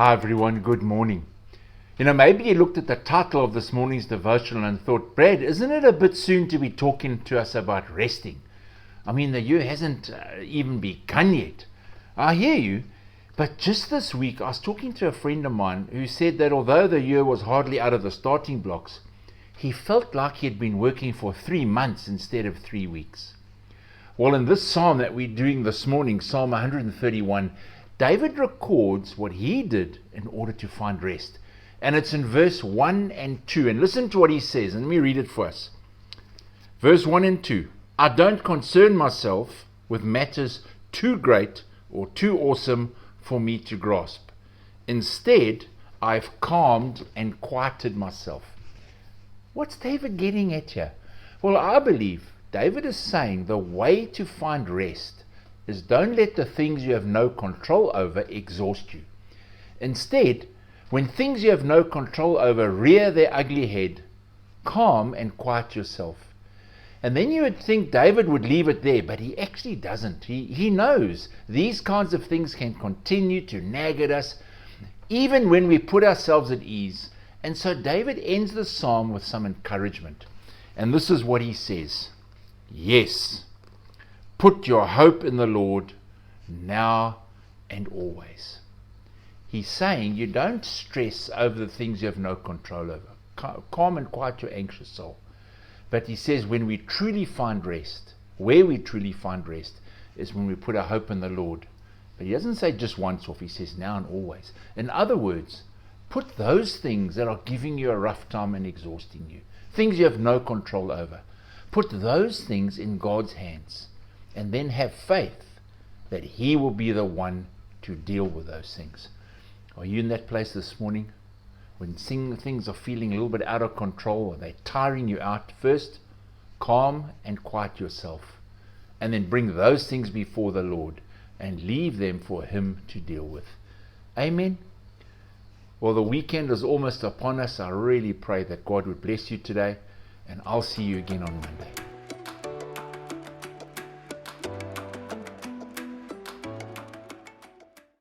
Hi everyone, good morning. Maybe you looked at the title of this morning's devotional and thought, Brad, isn't it a bit soon to be talking to us about resting? I mean, the year hasn't even begun yet. I hear you, but just this week I was talking to a friend of mine who said that although the year was hardly out of the starting blocks, he felt like he had been working for 3 months instead of 3 weeks. Well, in this psalm that we're doing this morning, Psalm 131, David records what he did in order to find rest. And it's in verse 1 and 2. And listen to what he says. And let me read it for us. Verse 1 and 2. I don't concern myself with matters too great or too awesome for me to grasp. Instead, I've calmed and quieted myself. What's David getting at here? Well, I believe David is saying the way to find rest is don't let the things you have no control over exhaust you. Instead, when things you have no control over rear their ugly head, calm and quiet yourself. And then you would think David would leave it there, but he actually doesn't. He knows these kinds of things can continue to nag at us, even when we put ourselves at ease. And so David ends the psalm with some encouragement. And this is what he says. Yes, put your hope in the Lord now and always. He's saying you don't stress over the things you have no control over. Calm and quiet your anxious soul. But he says when we truly find rest, where we truly find rest is when we put our hope in the Lord. But he doesn't say just once off, he says now and always. In other words, put those things that are giving you a rough time and exhausting you, things you have no control over, put those things in God's hands. And then have faith that He will be the one to deal with those things. Are you in that place this morning? When things are feeling a little bit out of control, or they're tiring you out, first, calm and quiet yourself. And then bring those things before the Lord and leave them for Him to deal with. Amen. Well, the weekend is almost upon us. I really pray that God would bless you today. And I'll see you again on Monday.